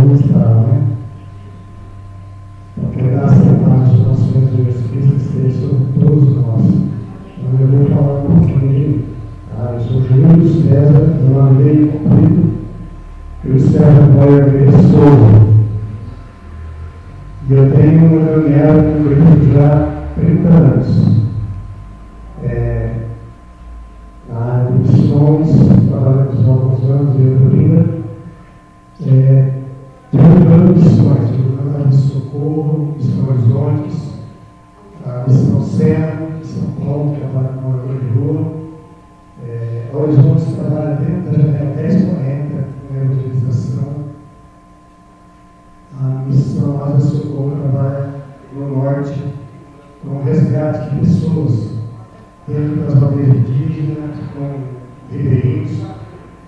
vamos estar, né? Porque a graça e a paz do nosso Senhor Jesus Cristo esteja sobre todos nós. Então eu vou falar um pouquinho de mim. Eu sou Júlio César, eu amei cumprido, eu César Boyer de Souza. E eu tenho uma caminhada com ele já há 30 anos. Na área de missões, trabalhamos há alguns anos, eu e a Linda. Divulgando missões, divulgando a Missão Socorro, Missão Horizontes, a Missão Sena, São Paulo, que trabalha com morador de rua. A Horizontes trabalha dentro da janela 1040, com evangelização. A Missão Asa Socorro trabalha no norte com resgate de pessoas dentro das aldeias indígenas, com ribeirinhos,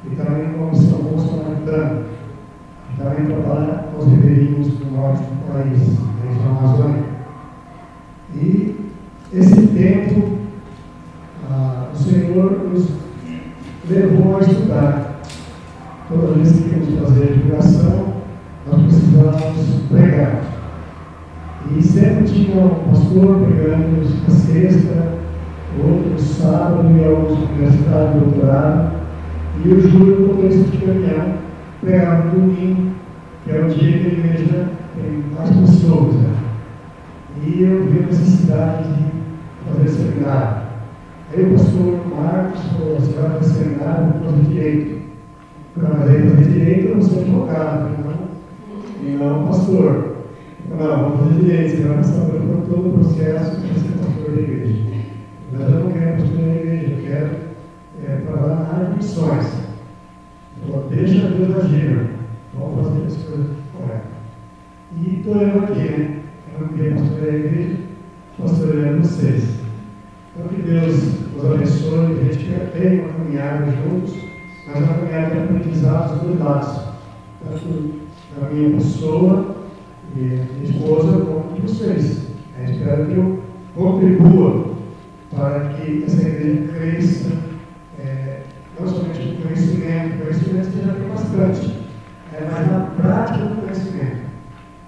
e também com a Missão Bolsonaro, que também trabalha com os ribeirinhos do norte do país, na região amazônica. E esse tempo, o Senhor nos levou a estudar. Toda vez que temos que fazer divulgação, nós precisamos pregar. E sempre tinha um pastor pregando na sexta, outro no sábado, e alguns universitários, doutorado, e o Júlio, motorista de caminhão, pregava no domingo, que é o dia que a igreja tem mais pessoas. Né? E eu vi a necessidade de fazer seminário. Aí o pastor Marcos falou: você vai fazer seminário, vou fazer direito. Mas aí fazer direito eu não sou advogado, e não pastor. Não, vou fazer direito, você vai passar por todo o processo para ser pastor da igreja. Mas eu não quero pastor da igreja, eu quero trabalhar na área de missões. Falou: deixa Deus agir, vamos fazer as coisas corretas. E estou eu aqui, né? Eu não queria pastorear a igreja, pastoreando vocês. Então que Deus nos abençoe, a gente tem uma caminhada juntos, mas uma caminhada de aprendizado dos dois lados. Tanto da minha pessoa e minha esposa, como de vocês. Espero que eu contribua para que essa igreja cresça, não somente no conhecimento você já tem bastante, mas na prática do conhecimento,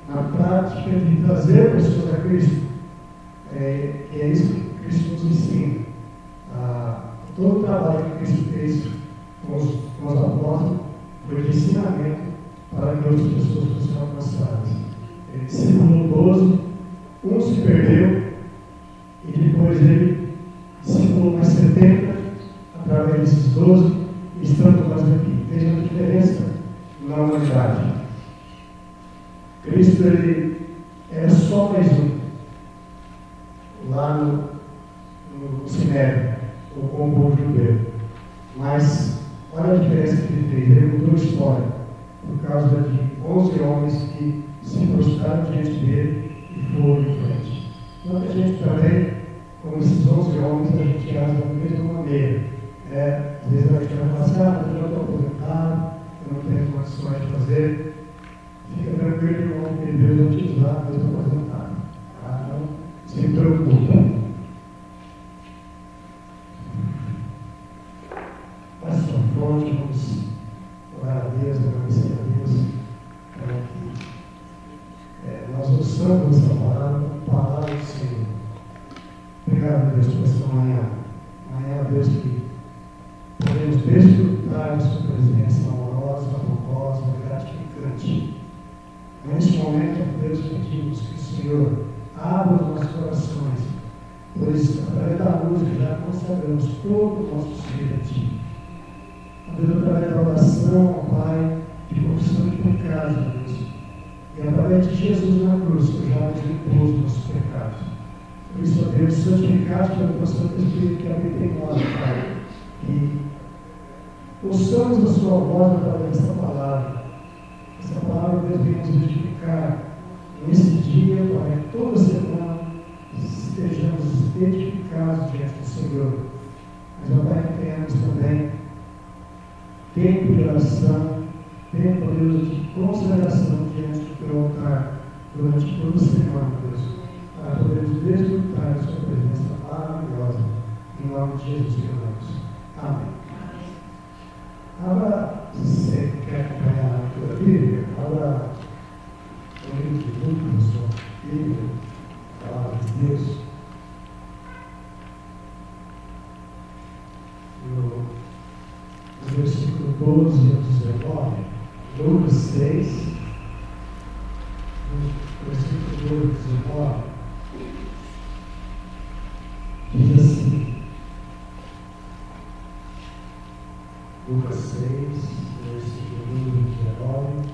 na prática de trazer pessoas a Cristo, que é isso que Cristo nos ensina. Todo o trabalho que Cristo fez com os apóstolos foi de ensinamento para que outras pessoas fossem alcançadas. Discípulo 12, um se perdeu e depois ele discipulou mais 70 através desses 12 e estamos nós aqui. Veja a diferença na humanidade. Cristo ele era só mais um lá no Sinédrio, ou com o povo judeu. Mas olha a diferença que ele fez. Ele mudou a história por causa de 11 homens que se prostraram diante dele e foram em frente. Então a gente também, como esses 11 homens, a gente age da mesma maneira. Às vezes a gente vai falar assim: eu já estou aposentado, eu não tenho condições de fazer. Fica tranquilo, irmão, que Deus vai te usar mesmo aposentado. Não se preocupa. Faz sua fonte, vamos orar a Deus, agradecer a Deus, para que nós ouçamos essa palavra do Senhor. Obrigado, Deus, por essa manhã. Amanhã, Deus, que podemos desfrutar de sua presença amorosa, amorosa, gratificante. Neste momento, Deus, pedimos que o Senhor abra os nossos corações, pois através da música já consagramos todo o nosso ser a Ti. Deus, através da oração, ó Pai, de confissão de pecados, Deus, e através de Jesus na cruz, que já nos limpou os nossos pecados. Por isso, ó Deus, santificado pelo teu Santo Espírito que habita em nós, Pai, e ouçamos a Sua voz através dessa palavra. Essa palavra, Deus, vem nos edificar nesse dia, Pai, toda semana estejamos edificados diante do Senhor. Mas, ó Pai, que tenhamos também tempo de oração, tempo, Deus, de consagração diante do Teu altar durante toda a semana, Deus, para podermos desfrutar da Sua presença maravilhosa. Em nome de Jesus que oramos. Amém. Agora, se você quer acompanhar a leitura bíblica, agora 6, versículo 2, 19, diz assim, Lucas 6, versículo 19,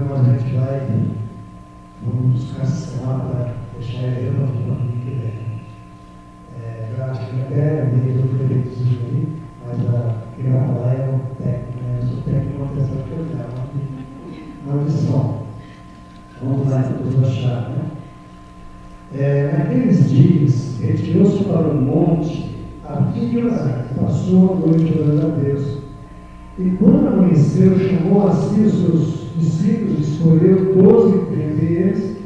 mas a gente vamos buscar essa semana para deixar ele no domingo que vem. Eu acho que até meio do prefeitinho ali, mas quem vai falar é o técnico, né? Eu sou técnico de uma pessoa que eu não de som. Vamos lá para todos achar, né? Naqueles dias, retirou-se para o monte a fim de orar, e passou a noite orando a Deus. E quando amanheceu, chamou a si os seus discípulos, escolheu 12 dentre eles,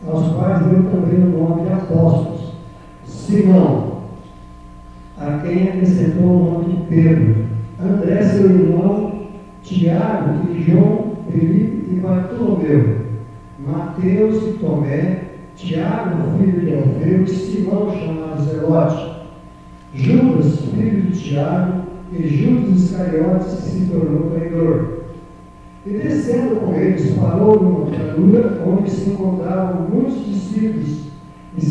aos quais deu também o nome de apóstolos. Simão, a quem acrescentou o nome de Pedro, André, seu irmão, Tiago e João, Felipe e Bartolomeu, Mateus e Tomé, Tiago, filho de Alfeu, e Simão, chamado Zelote, Judas, filho de Tiago, e Judas Iscariotes, que se tornou traidor. E descendo com eles, parou numa planura onde se encontravam muitos discípulos e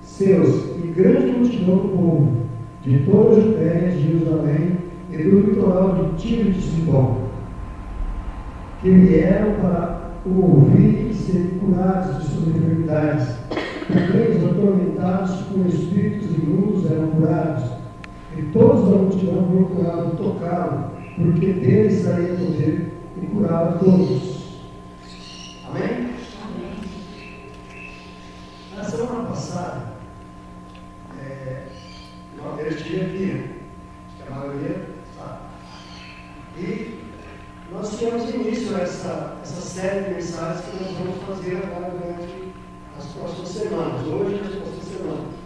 seus e grande multidão do povo, de toda a Judéia, de Jerusalém e do litoral de Tiro e de Sidom, que vieram para o ouvir e serem curados de suas enfermidades. Também os atormentados com espíritos imundos eram curados. E todos da multidão procuravam tocá-lo, porque dele saía poder e curava todos. Amém? Amém. Na semana passada, eu estive aqui, que a maioria sabe. E nós tivemos início a essa série de mensagens que nós vamos fazer agora durante as próximas semanas, hoje e nas próximas semanas.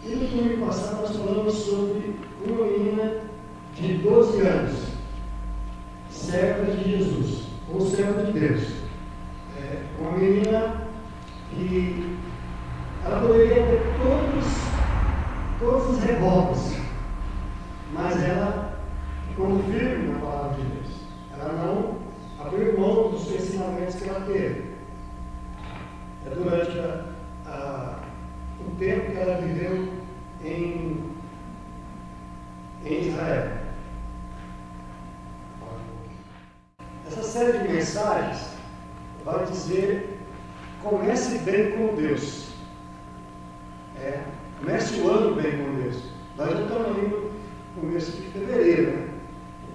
E no domingo passado nós falamos sobre uma menina de 12 anos, serva de Jesus, ou serva de Deus. Uma menina que ela poderia ter todas as revoltas, mas ela ficou firme na palavra de Deus. Ela não abriu mão dos ensinamentos que ela teve. Durante o tempo que ela viveu em Israel. Essa série de mensagens vai dizer: comece bem com Deus. Comece o ano bem com Deus. Nós já estamos aí no começo de fevereiro, né?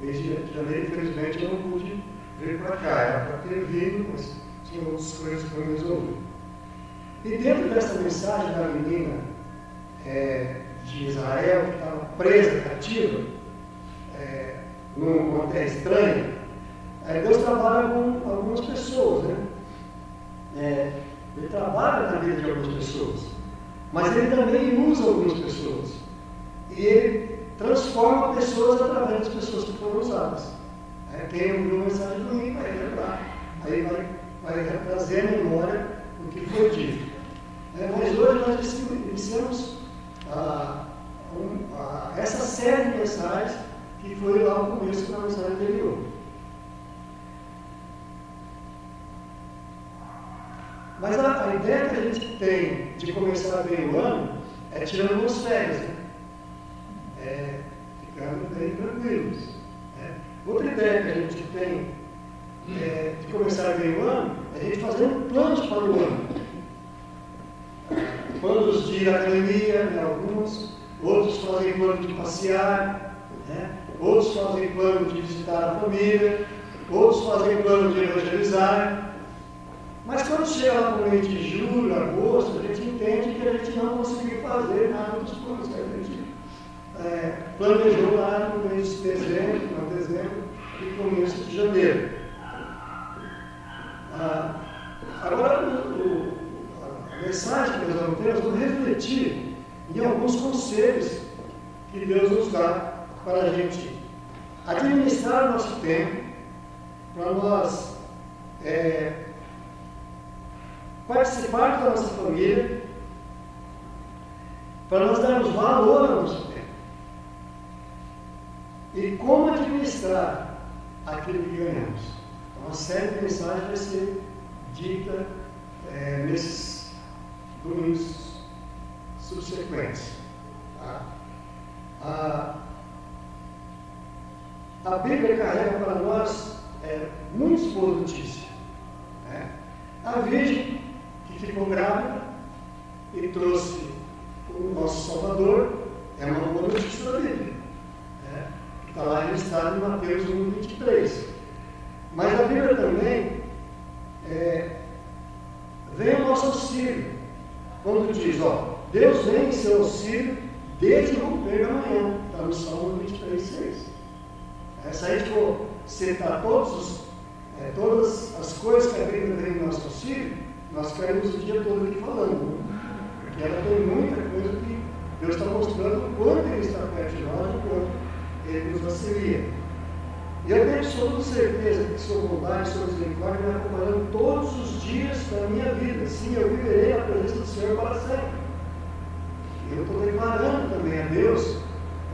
No mês de janeiro, infelizmente, eu não pude vir para cá. Era para ter vindo, mas tinha outras coisas para resolver. E dentro dessa mensagem da menina de Israel, que estava presa, cativa, numa terra estranha, Deus trabalha com algumas pessoas, né? Ele trabalha na vida de algumas pessoas, mas ele também usa algumas pessoas. E ele transforma pessoas através das pessoas que foram usadas. Quem ouviu uma mensagem do mim vai lembrar. Aí vai trazer a memória do que foi dito. Mas hoje nós iniciamos essa série de mensagens que foi lá no começo da mensagem anterior. Mas a ideia que a gente tem de começar bem o ano é tirando umas férias, né? Ficando bem tranquilos. Outra ideia que a gente tem de começar bem o ano é a gente fazendo planos para o ano. Planos de ir à academia, né, alguns, outros fazem plano de passear, né, outros fazem plano de visitar a família, outros fazem plano de evangelizar. Mas quando chega lá no mês de julho, agosto, a gente entende que a gente não conseguiu fazer nada dos planos que a gente planejou lá no mês de dezembro e começo de janeiro. Agora, a mensagem que nós vamos ter, nós vamos refletir em alguns conselhos que Deus nos dá para a gente administrar administrar o nosso tempo, para nós participar da nossa família, para nós darmos valor ao nosso tempo. E como administrar aquilo que ganhamos. Então, uma série de mensagens vai ser dita nesses domingos subsequentes. Tá? A Bíblia carrega para nós muitas boas notícias. Né? A Virgem, que ficou grávida e trouxe o nosso Salvador, é uma boa notícia da Bíblia. Que está lá registrado em Mateus 1:23. Mas a Bíblia também vem ao nosso auxílio. Quando diz, Deus vem em seu auxílio desde o romper da manhã. Está no Salmo 23:6. Se a gente for citar todas as coisas que a Bíblia vem no nosso auxílio, nós ficaremos o dia todo aqui falando. Porque ela tem muita coisa que Deus está mostrando o quanto Ele está perto de nós, o quanto Ele nos auxilia. E eu tenho absoluta certeza que sua bondade, sua misericórdia me acompanhando todos os dias da minha vida. Sim, eu viverei na presença do Senhor para sempre. E eu estou declarando também a Deus,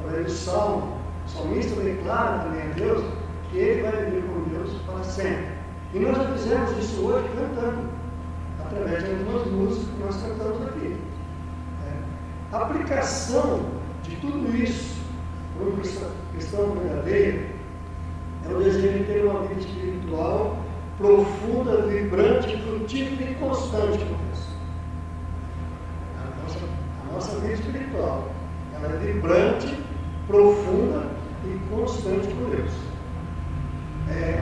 através do Salmo, o salmista declara também a Deus, que ele vai viver com Deus para sempre. E nós já fizemos isso hoje cantando, através de algumas músicas que nós cantamos aqui. A aplicação de tudo isso para um cristão verdadeiro é o desejo de ter uma vida espiritual profunda, vibrante, frutífera e constante com Deus. A nossa vida espiritual ela é vibrante, profunda e constante com Deus.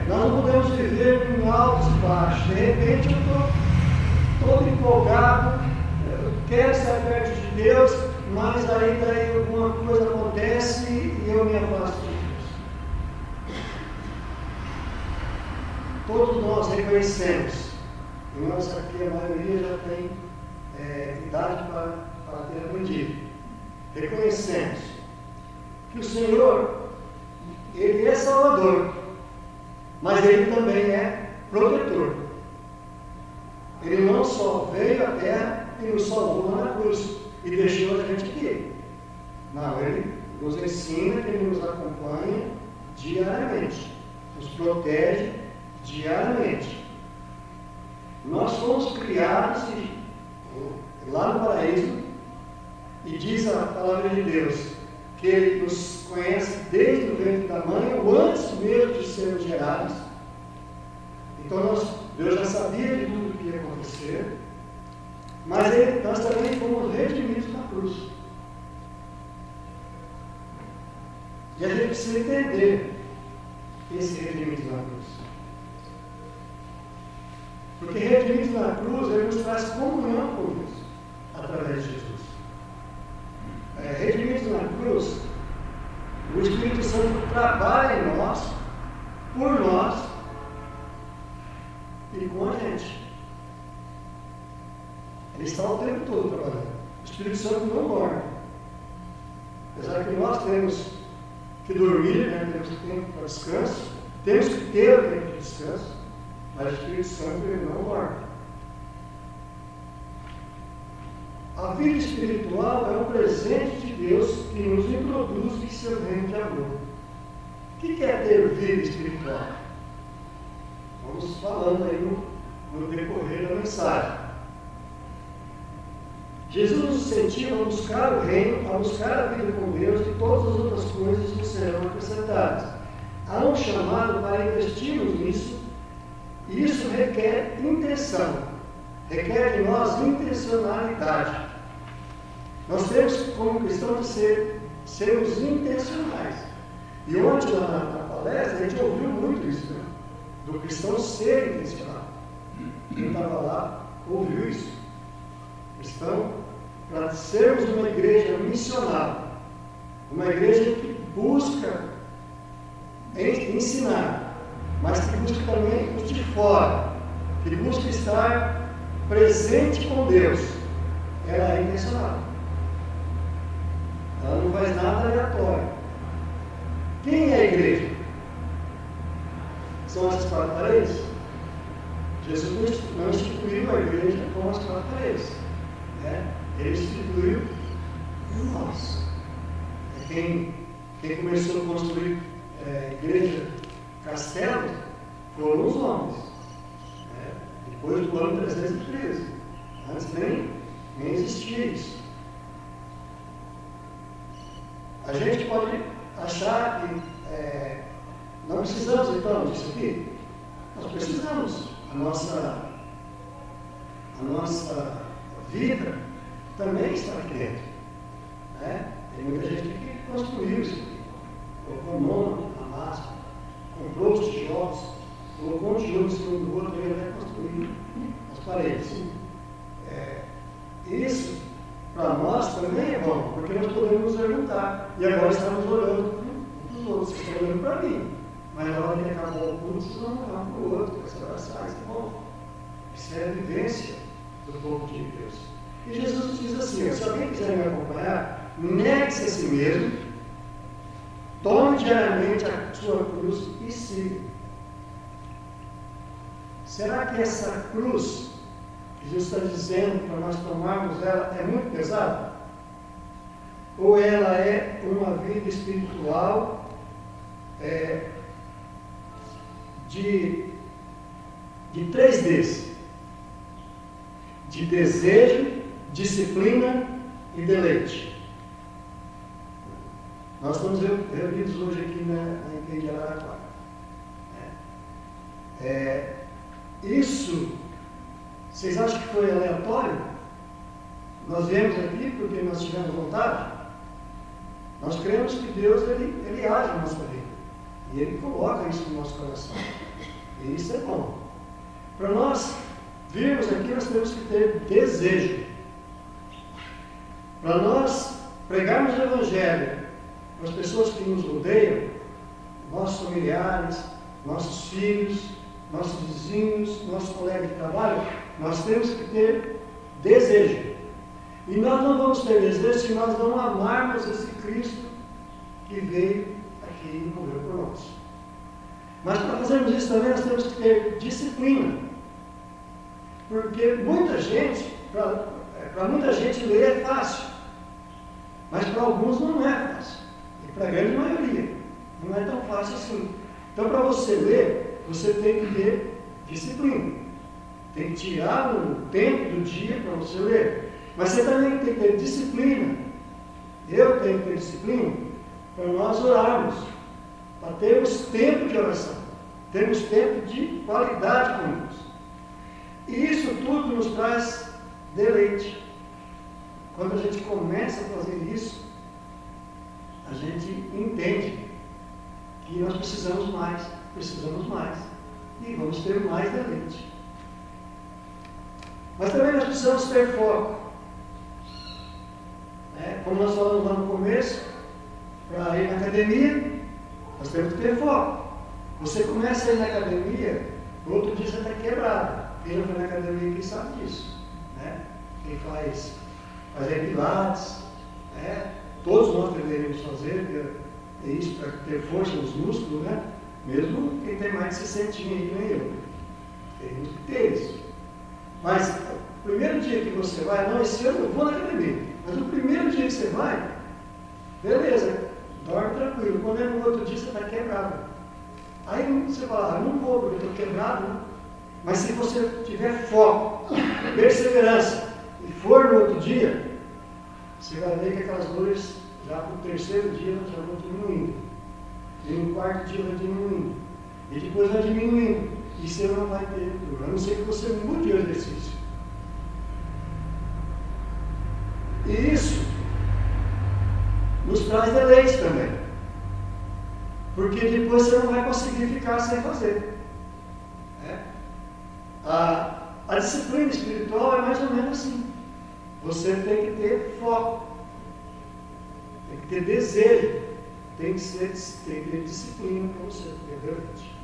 Nós não podemos viver em altos e baixos. De repente eu estou todo empolgado, eu quero estar perto de Deus, mas daí alguma coisa acontece e eu me afasto de Deus. Todos nós reconhecemos, e nós aqui a maioria já tem idade para ter aprendido. Reconhecemos que o Senhor, Ele é Salvador, mas Ele também é protetor. Ele não só veio à terra e nos salvou na cruz e deixou a gente aqui. Não, Ele nos ensina, que Ele nos acompanha diariamente, nos protege diariamente. Nós fomos criados lá no paraíso, e diz a palavra de Deus que Ele nos conhece desde o ventre da mãe, ou antes mesmo de sermos gerados. Então Deus já sabia de tudo o que ia acontecer, mas nós também fomos redimidos na cruz. E a gente precisa entender esse redimido na cruz. Porque redimido na cruz, Ele nos traz comunhão com Deus, através de Jesus. Redimidos na cruz, o Espírito Santo trabalha em nós, por nós e com a gente. Ele está o tempo todo trabalhando. O Espírito Santo não dorme. Apesar que nós temos que dormir, temos tempo para descanso, temos que ter o tempo de descanso, mas o Espírito Santo ele não dorme. A vida espiritual é um presente de Deus que nos introduz em seu reino de amor. O que é ter vida espiritual? Vamos falando aí no decorrer da mensagem. Jesus nos incentiva a buscar o reino, a buscar a vida com Deus, e todas as outras coisas nos serão acrescentadas. Há um chamado para investirmos nisso, e isso requer intenção. Requer de nós intencionalidade. Nós temos, como cristãos, sermos intencionais. E ontem, na palestra, a gente ouviu muito isso, né? Do cristão ser intencional. Quem estava lá ouviu isso. Cristão, para sermos uma igreja missional, uma igreja que busca ensinar, mas que busca também os de fora, que busca estar presente com Deus, ela é intencional. Ela não faz nada aleatório. Quem é a igreja? são essas 4 paredes? Jesus não instituiu a igreja com as 4 paredes. Né? Ele instituiu nós. Quem começou a construir igreja, castelo, foram os homens. Né? Depois do ano 313. Antes nem existia isso. A gente pode achar que não precisamos então disso aqui. Nós precisamos. A nossa vida também está aqui dentro. Né? Tem muita gente que construiu isso aqui. Colocou nome na máscara, comprou os tijolos, colocou um tijolo em cima do outro e vai construir as paredes. Isso, para nós, também é bom, porque nós podemos nos perguntar. E agora estamos olhando para os outros, vocês estão olhando para mim. Mas na hora que acabou o culto, vocês vão olhar um para o outro, vai se abraçar, isso é bom. Isso é a vivência do povo de Deus. E Jesus diz assim: se alguém quiser me acompanhar, negue-se a si mesmo, tome diariamente a sua cruz e siga. Será que essa cruz que Jesus está dizendo para nós tomarmos ela é muito pesada? Ou ela é uma vida espiritual de 3 Ds: de desejo, disciplina e deleite. Nós estamos reunidos hoje aqui na IPI de Araraquara. Isso, vocês acham que foi aleatório? Nós viemos aqui porque nós tivemos vontade? Nós cremos que Deus ele age na nossa vida. E Ele coloca isso no nosso coração. E isso é bom. Para nós virmos aqui, nós temos que ter desejo. Para nós pregarmos o Evangelho para as pessoas que nos rodeiam, nossos familiares, nossos filhos, nossos vizinhos, nossos colegas de trabalho, nós temos que ter desejo. E nós não vamos ter desejo se nós não amarmos esse Cristo que veio aqui e morreu por nós. Mas para fazermos isso também nós temos que ter disciplina. Porque muita gente, para muita gente ler é fácil. Mas para alguns não é fácil. E para a grande maioria não é tão fácil assim. Então para você ler, você tem que ter disciplina. Tem que tirar um tempo do dia para você ler. Mas você também tem que ter disciplina. Eu tenho que ter disciplina para nós orarmos, para termos tempo de oração, termos tempo de qualidade com Deus. E isso tudo nos traz deleite. Quando a gente começa a fazer isso, a gente entende que nós precisamos mais, e vamos ter mais deleite. Mas também nós precisamos ter foco. Como nós falamos lá no começo, para ir na academia, nós temos que ter foco. Você começa a ir na academia, no outro dia você está quebrado. Quem já foi na academia aqui sabe disso. Quem faz pilates, todos nós deveríamos fazer isso para ter força nos músculos, mesmo quem tem mais de 60 aí que nem eu. Tem que ter isso. Mas o primeiro dia que você vai, não, esse ano eu vou na academia, mas o primeiro dia que você vai, beleza, dorme tranquilo. Quando é no outro dia você está quebrado. Aí você fala, não vou porque eu estou quebrado. Mas se você tiver foco, perseverança e for no outro dia, você vai ver que aquelas dores já para o 3º dia já vão diminuindo. E no 4º dia vai diminuindo. E depois vai diminuindo. E você não vai ter dor. A não ser que você mude o exercício. E isso nos traz deleite também. Porque depois você não vai conseguir ficar sem fazer. A disciplina espiritual é mais ou menos assim. Você tem que ter foco, tem que ter desejo, tem que ter disciplina para você ter deleite.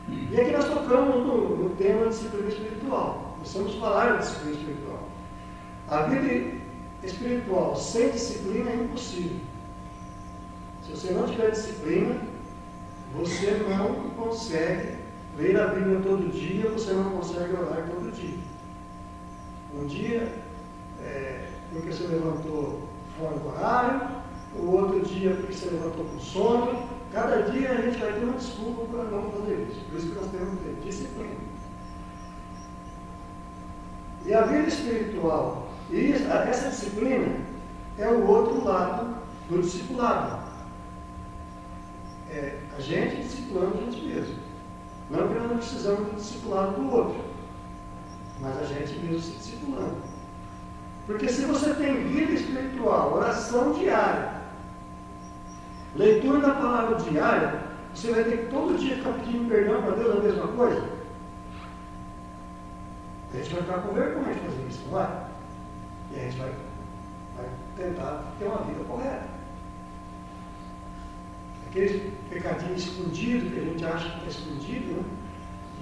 E aqui nós tocamos no tema disciplina espiritual. Nós vamos falar de disciplina espiritual. A vida espiritual sem disciplina é impossível. Se você não tiver disciplina, você não consegue ler a Bíblia todo dia, você não consegue orar todo dia. Um dia, porque você levantou fora do horário, o outro dia porque você levantou com sono. Cada dia a gente vai ter uma desculpa para não fazer isso. Por isso que nós temos que ter disciplina. E a vida espiritual, e essa disciplina é o outro lado do discipulado. É a gente discipulando a gente mesmo. Não que nós não precisamos do discipulado do outro, mas a gente mesmo se discipulando. Porque se você tem vida espiritual, oração diária, leitura da palavra diária, você vai ter que todo dia ficar pedindo perdão para Deus a mesma coisa? A gente vai ficar com vergonha de fazer isso, não vai? E a gente vai tentar ter uma vida correta. Aquele pecadinho escondido que a gente acha que está escondido, né?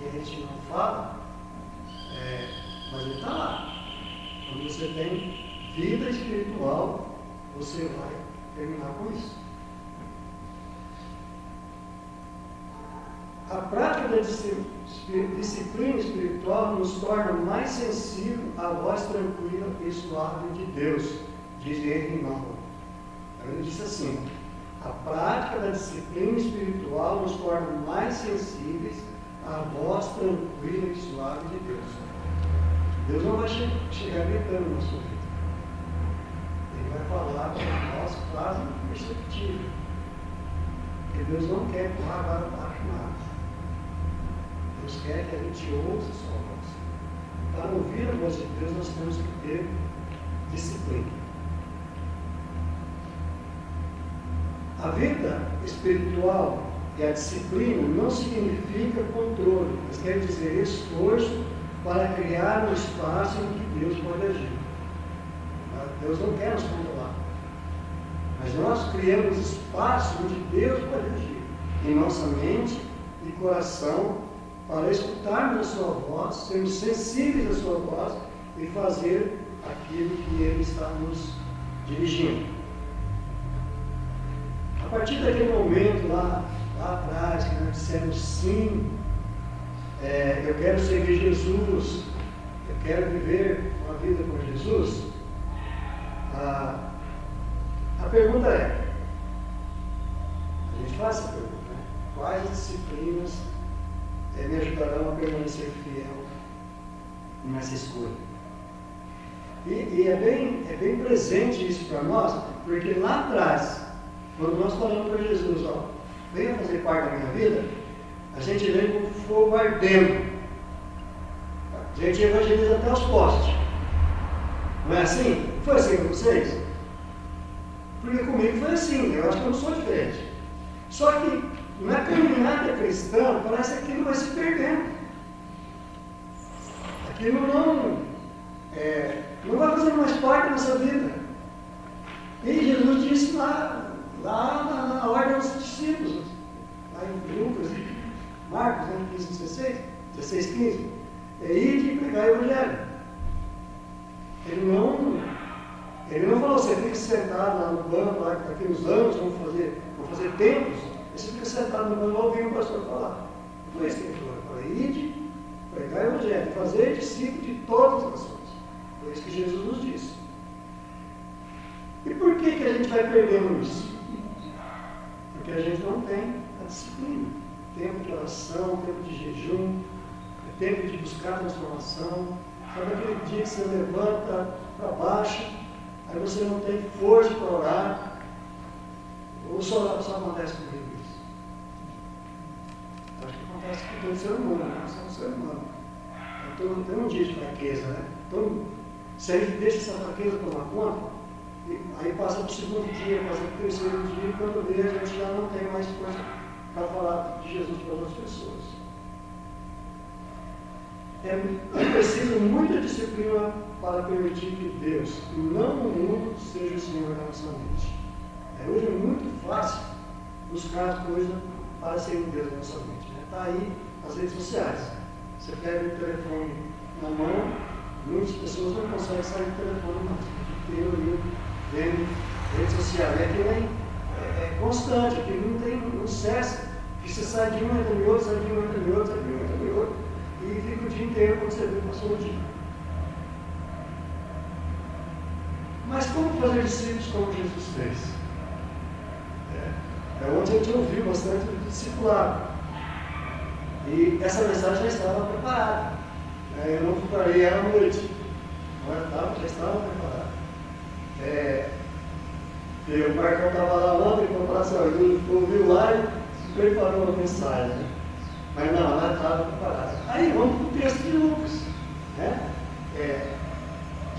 E a gente não fala, mas ele está lá. Quando você tem vida espiritual, você vai terminar com isso. A prática da disciplina espiritual nos torna mais sensível à voz tranquila e suave de Deus, diz Henry Nouwen. Ele disse assim: a prática da disciplina espiritual nos torna mais sensíveis à voz tranquila e suave de Deus. Deus não vai chegar gritando na sua vida. Ele vai falar para nós quase imperceptível. Porque Deus não quer empurrar a vara abaixo nada. Deus quer que a gente ouça a sua voz. Para ouvir a voz de Deus, nós temos que ter disciplina. A vida espiritual e a disciplina não significa controle, mas quer dizer esforço para criar um espaço em que Deus pode agir. Deus não quer nos controlar, mas nós criamos espaço onde Deus pode agir, em nossa mente e coração, para escutarmos a sua voz, sermos sensíveis à sua voz e fazer aquilo que Ele está nos dirigindo. A partir daquele momento lá atrás, que nós dissemos sim, eu quero seguir Jesus, eu quero viver uma vida com Jesus, a pergunta a gente faz essa pergunta, né? Quais disciplinas me ajudarão a permanecer fiel nessa escolha? E é bem presente isso para nós, porque lá atrás, quando nós falamos para Jesus, venha fazer parte da minha vida, a gente vem com fogo ardendo. A gente evangeliza até os postes. Não é assim? Foi assim com vocês? Porque comigo foi assim, eu acho que eu não sou diferente. Só que na caminhada cristã, parece que aquilo vai se perdendo. Aquilo não vai fazer mais parte da nossa vida. E Jesus disse lá na ordem dos discípulos, lá em Lucas, Marcos, 15, 16, 15, ide e pregar o Evangelho. Ele não falou, você fica sentado lá no banco, lá daqui uns anos, vão fazer tempos, e você fica sentado no banco, ouvindo o pastor falar. Não foi isso que ele falou. Ele falou, ide, pregar o Evangelho, fazer discípulos de todas as nações. Foi isso que Jesus nos disse. E por que a gente vai perdendo isso? Porque a gente não tem a disciplina. Tempo de oração, tempo de jejum, tempo de buscar transformação. Sabe aquele dia que você levanta para baixo, aí você não tem força para orar? Ou só acontece comigo isso? Acho que acontece com todo ser humano, né? Você é um ser humano. Então, tem um dia de fraqueza, né? Então, se a gente deixa essa fraqueza tomar conta, aí passa para o segundo dia, passa para o terceiro dia, e quando vê, a gente já não tem mais força para falar de Jesus para outras pessoas. É preciso muita disciplina para permitir que Deus, e não o mundo, seja o Senhor da nossa mente. Hoje é muito fácil buscar coisa para ser Deus da nossa mente. Está aí as redes sociais. Você pega o telefone na mão, muitas pessoas não conseguem sair do telefone mais. Tem ali, vendo rede social. É constante, que não cessa. Que você sai de um, entra em outro, sai de um, entra em outro, sai de um, entra mais discípulos como Jesus fez. É onde a gente ouviu bastante do discipulado. E essa mensagem já estava preparada. Eu não preparei ela à noite. Já estava preparada. O Marcão estava lá ontem, quando falou assim, ele ouviu lá e preparou a mensagem. Mas não, ela estava preparada. Aí vamos para o texto de Lucas.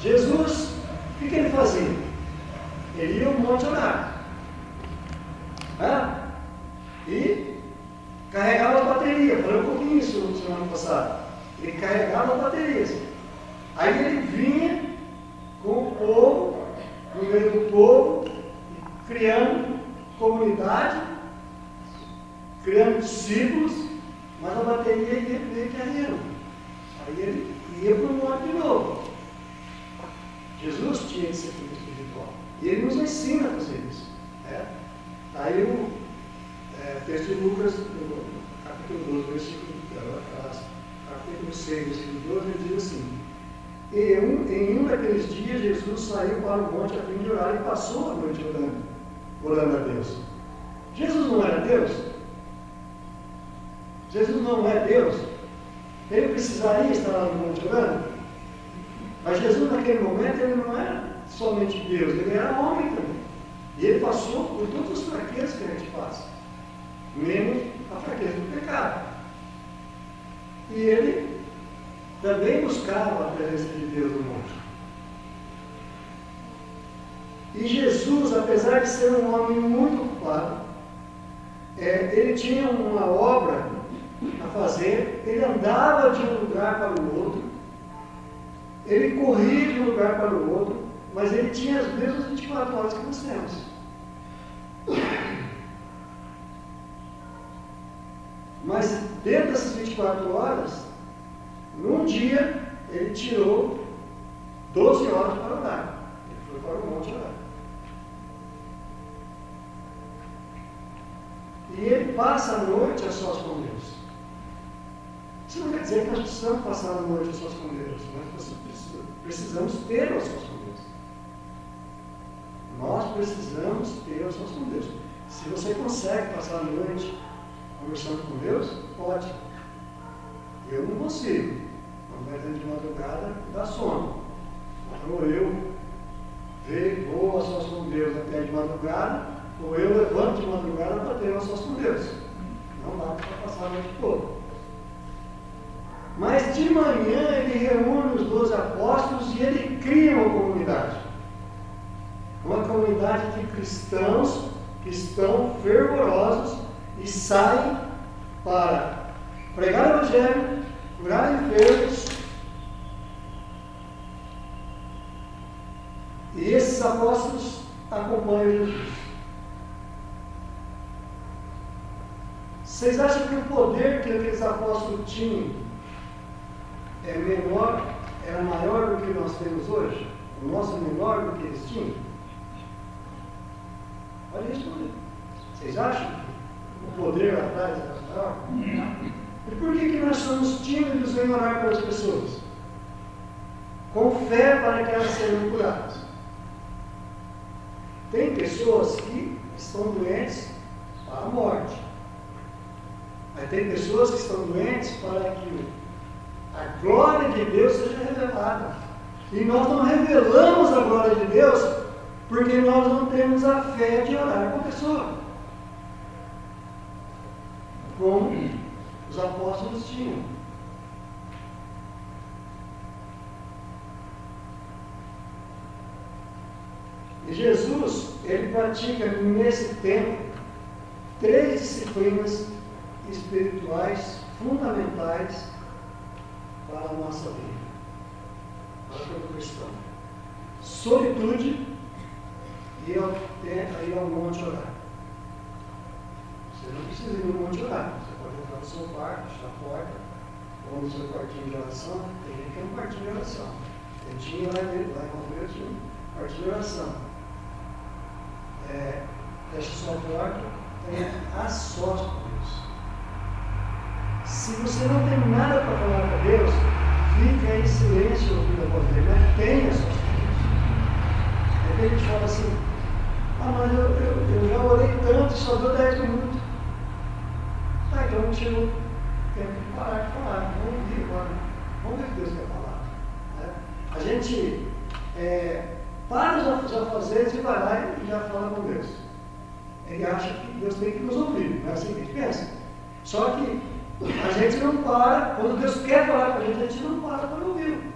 Jesus, o que ele fazia? Ele ia ao monte orar. E carregava a bateria. Falei um pouquinho isso no semana passada. Ele carregava baterias. Aí ele vinha com o povo, no meio do povo, criando comunidade, criando discípulos, mas a bateria ia ver que era. Aí ele ia para o monte de novo. Jesus tinha disciplina espiritual. E ele nos ensina a fazer isso. Aí o texto de Lucas, capítulo 12, capítulo 6, versículo 12, ele diz assim: em um daqueles dias, Jesus saiu para o monte a fim de orar e passou a noite orando a Deus. Jesus não era Deus? Jesus não é Deus? Ele precisaria estar lá no monte orando? Mas Jesus, naquele momento, ele não era somente Deus, ele era homem também. E ele passou por todas as fraquezas que a gente passa, menos a fraqueza do pecado. E ele também buscava a presença de Deus no monte. E Jesus, apesar de ser um homem muito ocupado, ele tinha uma obra a fazer, ele andava de um lugar para o outro, ele corria de um lugar para o outro, mas ele tinha as mesmas 24 horas que nós temos. Mas dentro dessas 24 horas, num dia, ele tirou 12 horas para orar. Ele foi para o monte orar. E ele passa a noite a sós com Deus. Isso não quer dizer que nós precisamos passar a noite a sós com Deus, mas nós precisamos ter a sós com Deus. Nós precisamos ter a sós com Deus. Se você consegue passar a noite conversando com Deus, pode. Eu não consigo. Quando vai dentro de madrugada, dá sono. Ou eu vou a sós com Deus até de madrugada, ou eu levanto de madrugada para ter a sós com Deus. Não dá para passar a noite toda. Mas de manhã ele reúne os 12 apóstolos e ele cria uma comunidade. Uma comunidade de cristãos que estão fervorosos e saem para pregar o evangelho, curar enfermos. E esses apóstolos acompanham Jesus. Vocês acham que o poder que aqueles apóstolos tinham era maior do que nós temos hoje? O nosso é menor do que eles tinham? Olha isso. Vocês acham que o poder lá atrás era maior? Não. E por que nós somos tímidos em orar pelas pessoas? Com fé para que elas sejam curadas. Tem pessoas que estão doentes para a morte. Mas tem pessoas que estão doentes para que a glória de Deus seja revelada. E nós não revelamos a glória de Deus porque nós não temos a fé de orar com a pessoa. Como os apóstolos tinham. E Jesus, ele pratica nesse tempo 3 disciplinas espirituais fundamentais para a nossa vida, para todo cristão: solitude e ao monte orar. Você não precisa ir no monte orar, você pode entrar no seu quarto, fechar a porta, ou no seu quartinho de oração. Tem gente que é um quartinho de oração. Tinha lá em Alfredo, tinha um quartinho de oração. Fecha sua porta, tenha a sós com Deus. Se você não tem nada para falar com Deus, fica em silêncio ouvindo a voz dele, mas tenha sós com Deus. a gente fala assim, mas eu já orei tanto, só deu 10 minutos. Tá, então não chegou tempo de parar de falar. Vamos ouvir agora. Vamos ver o que Deus quer falar. Né? A gente para os afazeres e vai lá e já fala com Deus. Ele acha que Deus tem que nos ouvir, não é assim que a gente pensa. Só que a gente não para, quando Deus quer falar com a gente não para ouvir.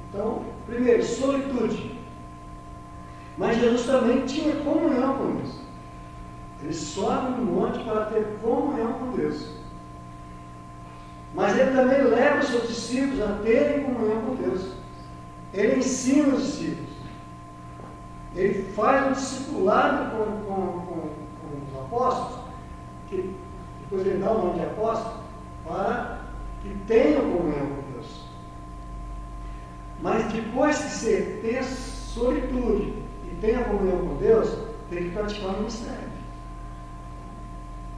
Então, primeiro, solitude. Mas Jesus também tinha comunhão com Deus. Ele sobe no monte para ter comunhão com Deus. Mas ele também leva os seus discípulos a terem comunhão com Deus. Ele ensina os discípulos. Ele faz um discipulado com os apóstolos, que depois ele dá o nome de apóstolo, para que tenham comunhão com Deus. Mas depois que você tem solitude e tem a comunhão com Deus, tem que praticar o ministério.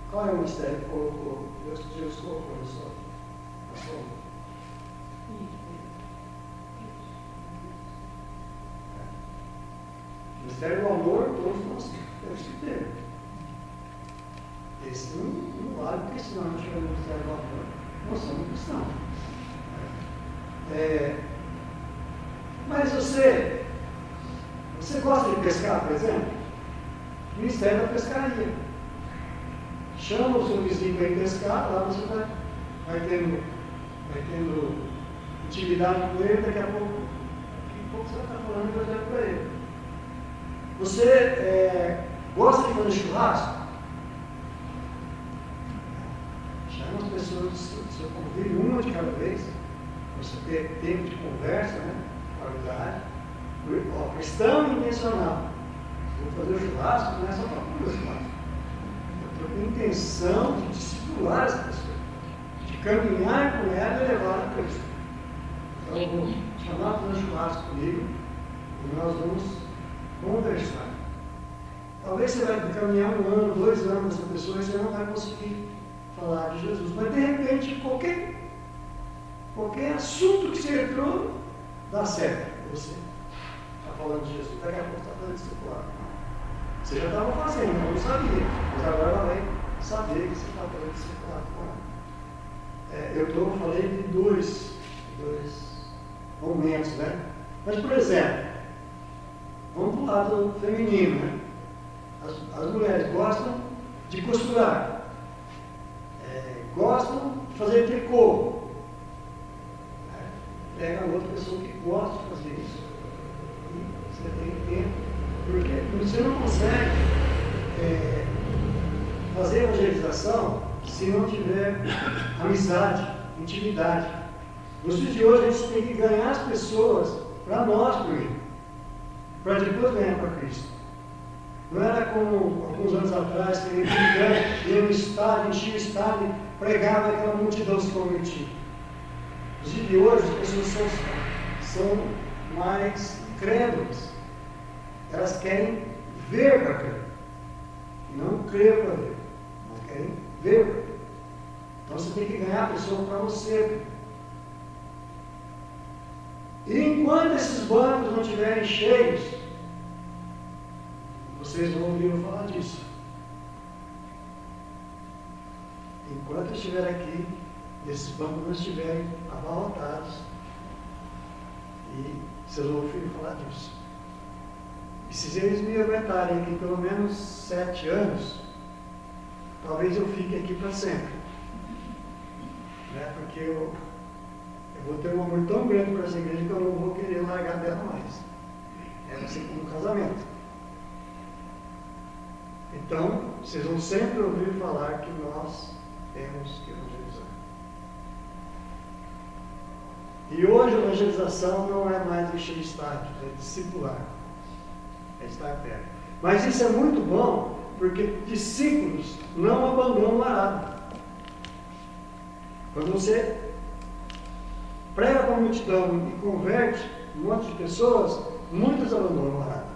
Qual é o ministério que colocou? Jesus colocou na sua vida? O ministério do amor, todos nós temos que ter. Esse não vale, porque senão a gente vai no ministério do amor, nós somos cristãos. Mas você gosta de pescar, por exemplo? Ministério da pescaria. Chama o seu vizinho para ir pescar, lá você vai tendo intimidade com ele, daqui a pouco você vai estar falando o evangelho para ele. Você gosta de fazer churrasco? Chama as pessoas do seu convívio, uma de cada vez, para você ter tempo de conversa, né? Qualidade. Cristão intencional. Vou fazer o churrasco, não é só para comer o churrasco. Eu estou com intenção de discipular essa pessoa, de caminhar com ela e levá-la a Cristo. Então eu vou chamar para fazer churrasco comigo e nós vamos conversar. Talvez você vai caminhar 1 ano, 2 anos com essa pessoa e você não vai conseguir falar de Jesus. Mas de repente, qualquer assunto que você entrou, dá certo. Você está falando de Jesus, daqui a pouco está fazendo discipulado. Você já estava fazendo, eu não sabia, mas agora ela vai saber que você está fazendo discipulado com ela. Eu falei de dois momentos, né? Mas, por exemplo, vamos para o lado feminino, né? As mulheres gostam de costurar, gostam de fazer tricô. Pega outra pessoa que gosta de fazer isso. E você tem tempo. Porque você não consegue fazer evangelização se não tiver amizade, intimidade. Nos dias de hoje, a gente tem que ganhar as pessoas para nós primeiro, para depois ganhar para Cristo. Não era como alguns anos atrás, que ele ia no estádio, enchia o estádio, pregava e aquela multidão se convertia. Nos dias de hoje, as pessoas são mais crédulas. Elas querem ver para crer. Não crer para ver. Elas querem ver para crer. Então você tem que ganhar a pessoa para você. E enquanto esses bancos não estiverem cheios, vocês não ouviram falar disso. Enquanto eu estiver aqui, esses bancos não estiverem abarrotados, e vocês vão ouvir falar disso. E se eles me aguentarem aqui pelo menos 7 anos, talvez eu fique aqui para sempre. Né? Porque eu vou ter um amor tão grande para essa igreja que eu não vou querer largar dela mais. É assim como um casamento. Então, vocês vão sempre ouvir falar que nós temos que evangelizar. E hoje a evangelização não é mais encher estádio, é discipular. É estar perto. Mas isso é muito bom, porque discípulos não abandonam o arado. Quando você prega para a multidão e converte um monte de pessoas, muitos abandonam o arado.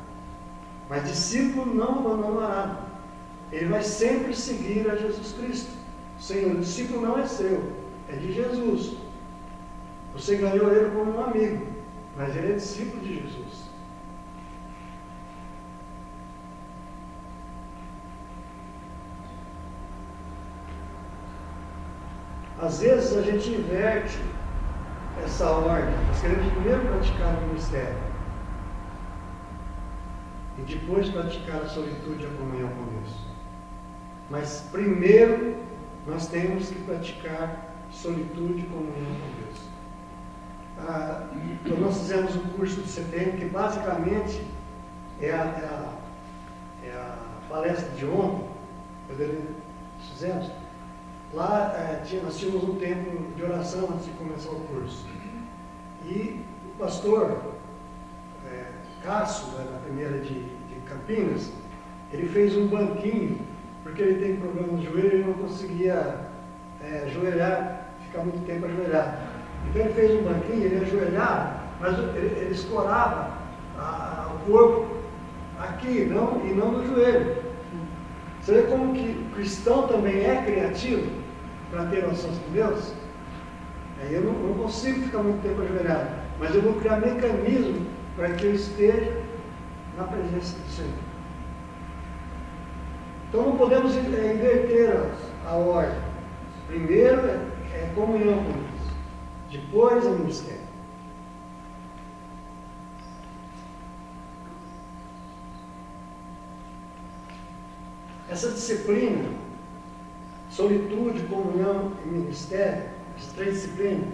Mas discípulo não abandona o arado. Ele vai sempre seguir a Jesus Cristo. Senhor, o discípulo não é seu, é de Jesus. Você ganhou ele como um amigo. mas ele é discípulo de Jesus. Às vezes a gente inverte essa ordem. Nós queremos primeiro praticar o ministério e depois praticar a solitude e a comunhão com Deus. Mas primeiro nós temos que praticar solitude e comunhão com Deus. Então nós fizemos um curso de setembro que basicamente é a palestra de ontem, nós fizemos. Lá nós tínhamos um tempo de oração antes de começar o curso. E o pastor Cássio, da primeira de Campinas, ele fez um banquinho, porque ele tem problema no joelho, ele não conseguia ajoelhar, ficar muito tempo ajoelhado. Então ele fez um banquinho, ele ajoelhava, mas ele escorava o corpo aqui, e não no joelho. Você vê como que o cristão também é criativo para ter noções com Deus? Aí eu não consigo ficar muito tempo ajoelhado, mas eu vou criar mecanismo para que eu esteja na presença do Senhor. Então não podemos inverter a ordem. Primeiro é comunhão com Deus, depois é ministério. Essa disciplina, solitude, comunhão e ministério, essas três disciplinas,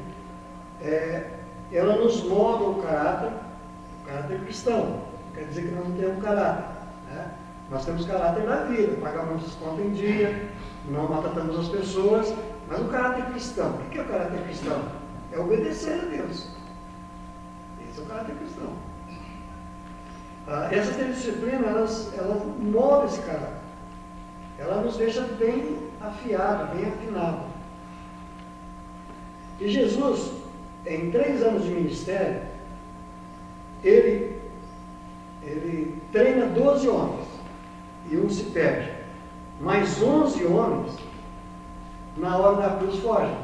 ela nos molda o caráter cristão. Quer dizer que nós não temos caráter, né? Nós temos caráter na vida, pagamos as contas em dia, não maltratamos as pessoas, mas o caráter cristão, o que é o caráter cristão? É obedecer a Deus. Esse é o caráter cristão. Essas três disciplinas, elas moldam esse caráter. Ela nos deixa bem afiado, bem afinado. E Jesus, em 3 anos de ministério, ele treina 12 homens e um se perde. Mais 11 homens, na hora da cruz, fogem.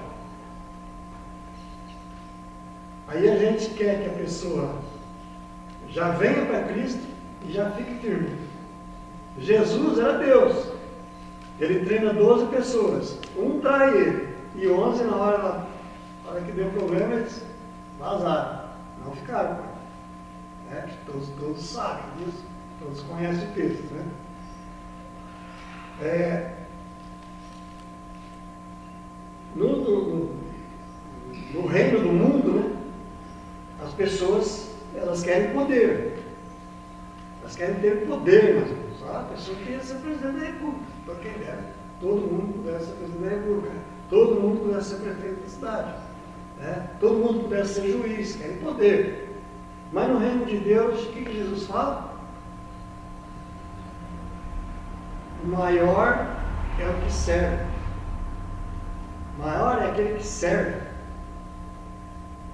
Aí a gente quer que a pessoa já venha para Cristo e já fique firme. Jesus era Deus. Ele treina 12 pessoas, um trai ele, e 11 na hora que deu problema, eles vazaram, não ficaram. Todos sabem disso, todos conhecem o texto, né? No reino do mundo, né, as pessoas, elas querem poder, elas querem ter poder nas coisas. A pessoa queria ser presidente da República. Para quem dera, todo mundo pudesse ser presidente da República, todo mundo pudesse ser prefeito da cidade, né? Todo mundo pudesse ser juiz, querem poder. Mas no reino de Deus, o que Jesus fala? O maior é o que serve. O maior é aquele que serve.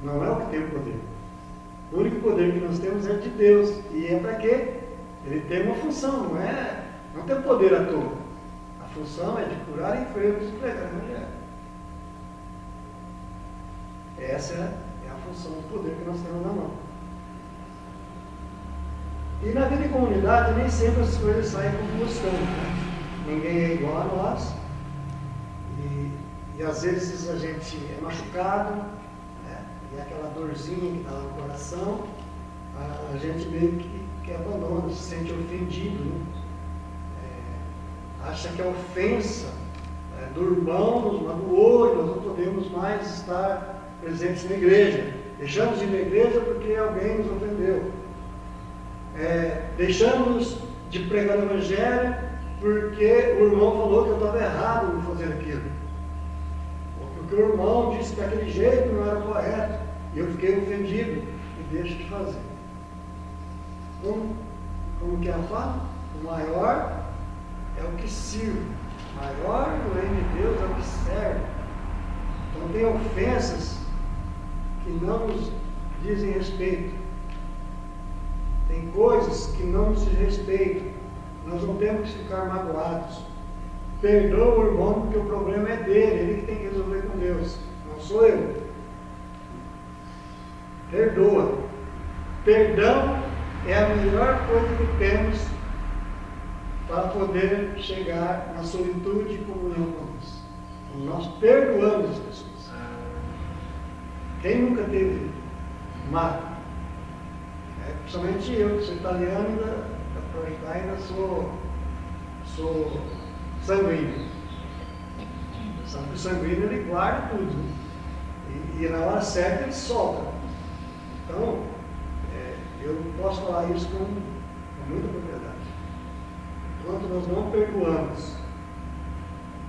Não é o que tem o poder. O único poder que nós temos é de Deus. E é para quê? Ele tem uma função, não tem poder à toa. A função é de curar enfermos e pregar o evangelho. Essa é a função do poder que nós temos na mão. E na vida em comunidade, nem sempre as coisas saem como gostamos, né? Ninguém é igual a nós. E às vezes a gente é machucado, né? E aquela dorzinha que está no coração, a gente meio que abandona, se sente ofendido, né? Acha que a ofensa do irmão nos magoou e nós não podemos mais estar presentes na igreja. Deixamos de ir na igreja porque alguém nos ofendeu. Deixamos de pregar o evangelho porque o irmão falou que eu estava errado em fazer aquilo. Ou porque o irmão disse que daquele jeito não era correto e eu fiquei ofendido e deixo de fazer. Como que ela fala? O maior é o que sirve. O maior no reino de Deus é o que serve. Então tem ofensas que não nos dizem respeito. Tem coisas que não nos respeitam. Nós não temos que ficar magoados. Perdoa o irmão porque o problema é dele, ele que tem que resolver com Deus, não sou eu. Perdoa. Perdão é a melhor coisa que temos para poder chegar na solitude e comunhão com Deus. Nós perdoamos as pessoas. Quem nunca teve mágoa? Principalmente eu, que sou italiano, ainda sou sanguíneo. Sabe que o sanguíneo ele guarda tudo. E na hora certa ele solta. Então, eu posso falar isso com muita propriedade. Enquanto nós não perdoamos,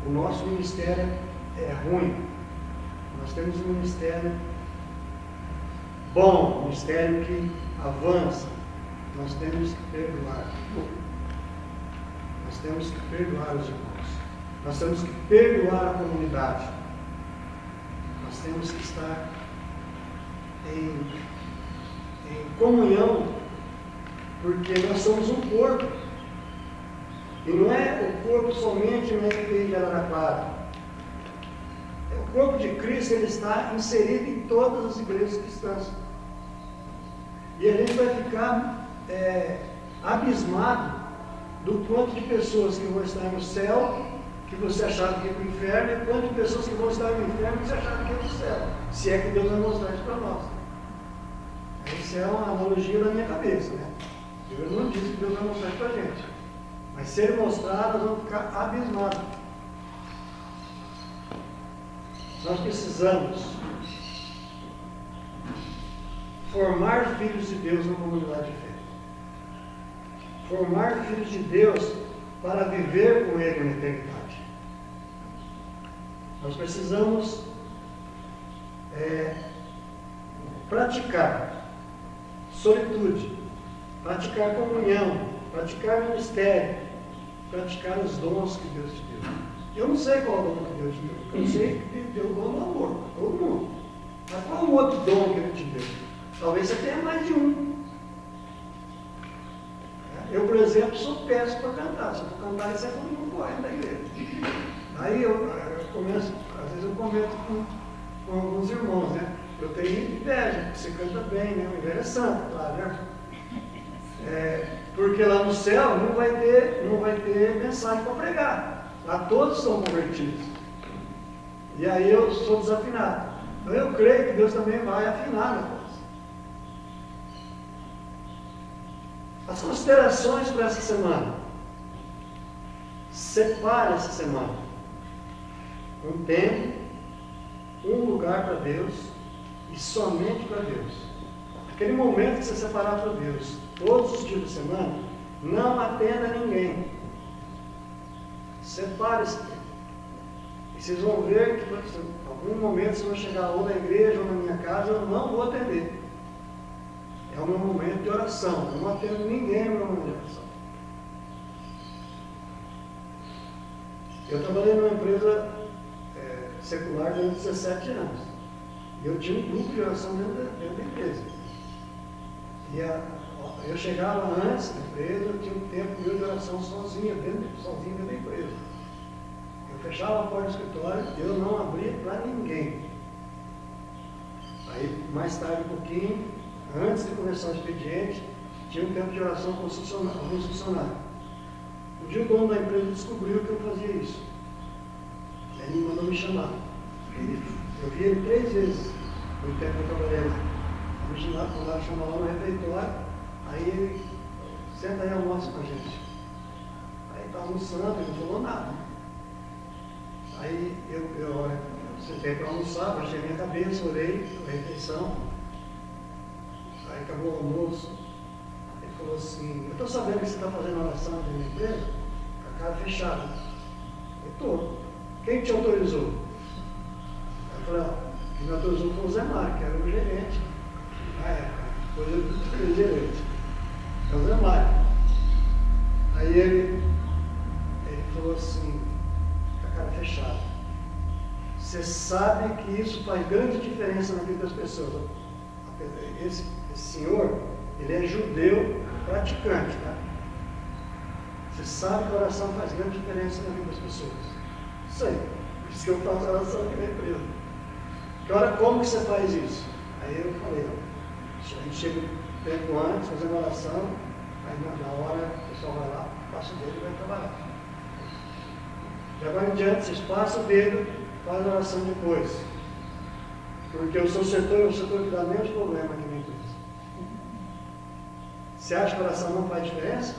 o nosso ministério é ruim. Nós temos um ministério bom, um ministério que avança. Nós temos que perdoar. Nós temos que perdoar os irmãos. Nós temos que perdoar a comunidade. Nós temos que estar em comunhão, porque nós somos um corpo. E não é o corpo somente na igreja de Araraquara. O corpo de Cristo ele está inserido em todas as igrejas cristãs. E a gente vai ficar abismado do quanto de pessoas que vão estar no céu, que você achava que ia para o inferno, e quanto de pessoas que vão estar no inferno, que você achava que ia para o céu. Se é que Deus vai mostrar isso para nós. Isso é uma analogia da minha cabeça, né? Eu não disse que Deus vai mostrar isso para a gente. Mas se ele mostrar, nós vamos ficar abismados. Nós precisamos formar filhos de Deus na comunidade de fé. Formar filhos de Deus para viver com Ele na eternidade. Nós precisamos praticar solitude, praticar comunhão, praticar ministério, praticar os dons que Deus te deu. Eu não sei qual dom que Deus te deu. Eu sei que Ele deu o dom do amor para todo mundo. Mas qual o outro dom que Ele te deu? Talvez você tenha mais de um. Eu, por exemplo, sou péssimo para cantar. Se eu for cantar, isso é todo mundo correndo da igreja. Aí eu começo, às vezes eu comento com alguns irmãos, né? Eu tenho inveja, porque você canta bem, né? Inveja é santa, claro, né? Porque lá no céu não vai ter mensagem para pregar. Lá todos são convertidos. E aí eu sou desafinado. Então eu creio que Deus também vai afinar a voz. As considerações para essa semana. Separe essa semana um tempo, um lugar para Deus e somente para Deus. Aquele momento que você separar para Deus, todos os dias da semana, não atenda a ninguém. Separe esse tempo. E vocês vão ver que em algum momento você vai chegar ou na igreja ou na minha casa, eu não vou atender. É o meu momento de oração. Eu não atendo ninguém no meu momento de oração. Eu trabalhei numa empresa secular durante 17 anos. E eu tinha um grupo de oração dentro da empresa. E eu chegava antes da empresa, eu tinha um tempo de oração sozinho dentro da empresa. Eu fechava a porta do escritório, eu não abria para ninguém. Aí, mais tarde, um pouquinho, antes de começar o expediente, tinha um tempo de oração com alguns funcionários. Um dia o dono da empresa descobriu que eu fazia isso. Aí ele mandou me chamar. Eu vi ele 3 vezes no tempo que eu trabalhei. Me chamava lá no refeitório. Aí ele, senta aí, almoça com a gente. Aí estava almoçando, ele não falou nada. Aí eu sentei para almoçar, baixei minha cabeça, orei a refeição. Aí acabou o almoço. Ele falou assim: eu estou sabendo que você está fazendo oração na minha empresa, com a cara fechada. Eu estou. Quem te autorizou? Eu falei: quem me autorizou foi o Zé Mário, que era o gerente. Na época, depois eu fui gerente. É o Zé Mário. Aí ele falou assim, com a cara fechada: você sabe que isso faz grande diferença na vida das pessoas. Esse senhor, ele é judeu praticante, tá? Você sabe que a oração faz grande diferença na vida das pessoas. Isso aí. Por isso que eu faço oração aqui na empresa. Agora, como que você faz isso? Aí eu falei: a gente chega tempo antes, fazendo oração, aí na hora o pessoal vai lá, passa o dedo e vai trabalhar. De agora em diante, vocês passam o dedo, fazem a oração depois. Porque o seu setor é o setor que dá menos problema aqui na empresa. Você acha que a oração não faz diferença?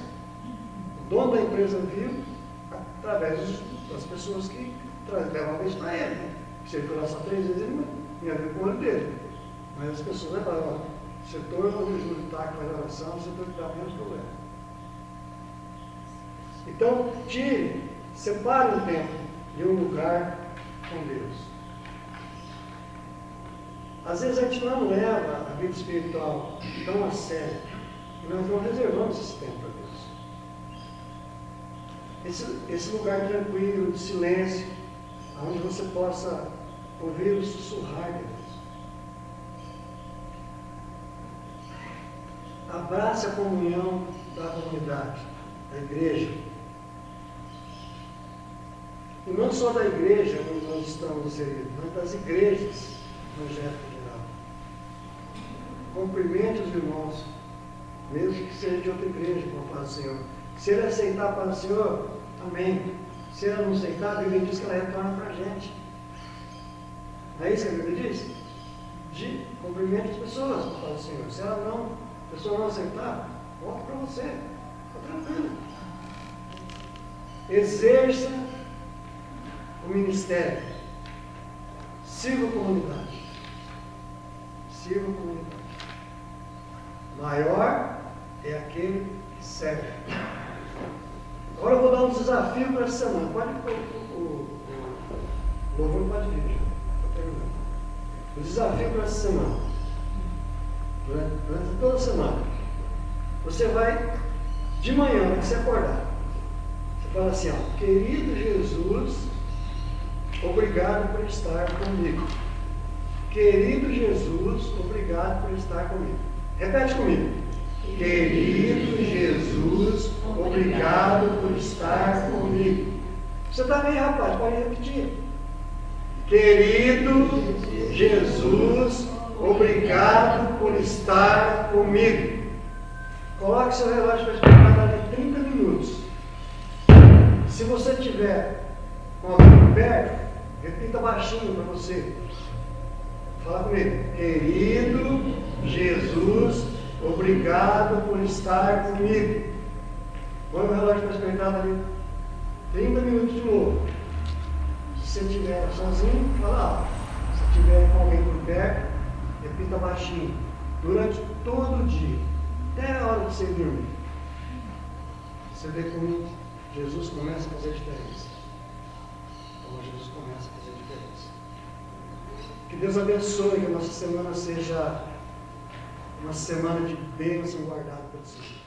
O dono da empresa viu através das pessoas que levam isso para ele. Se ele for orar só 3 vezes, ele não ia ver com o olho dele. Mas as pessoas vão falar, ó, o setor onde o Júlio está que faz a oração, é o setor que dá menos problema. Então, separe um tempo de um lugar com Deus. Às vezes a gente não leva a vida espiritual tão a sério, e nós não reservamos esse tempo para Deus. Esse lugar tranquilo, de silêncio, onde você possa ouvir o sussurrar de Deus. Abrace a comunhão da comunidade, da igreja. E não só da igreja onde nós estamos inseridos, mas das igrejas evangélicas em geral. Cumprimente os irmãos, mesmo que seja de outra igreja, como fala o Senhor. Se ele aceitar para o Senhor, amém. Se ele não aceitar, a Bíblia diz que ela retorna para a gente. Não é isso que a Bíblia diz? De cumprimento as pessoas, como fala o Senhor. Se a pessoa não aceitar, volta para você. Está tranquilo. Exerça o ministério. Sirva a comunidade. Sirva a comunidade. Maior é aquele que serve. Agora eu vou dar um desafio para essa semana. Pode o louvor não pode vir, já. Estou terminando. O desafio para essa semana. Durante toda a semana. Você vai, de manhã, quando você acordar, você fala assim, ó, querido Jesus, obrigado por estar comigo. Querido Jesus, obrigado por estar comigo. Repete comigo. Querido Jesus, obrigado por estar comigo. Você está bem, rapaz, pode repetir. Querido Jesus, obrigado por estar comigo. Coloque seu relógio para esperar daqui 30 minutos. Se você tiver com alguém perto, repita baixinho para você. Fala comigo. Querido Jesus, obrigado por estar comigo. Põe o relógio para esperar ali 30 minutos de novo. Se você estiver sozinho, fala alto. Se estiver com alguém por perto, repita baixinho. Durante todo o dia, até a hora de você dormir. Você vê como Jesus começa a fazer diferença. Como Jesus começa a fazer diferença. Que Deus abençoe, que a nossa semana seja uma semana de bênção guardada pelo Senhor.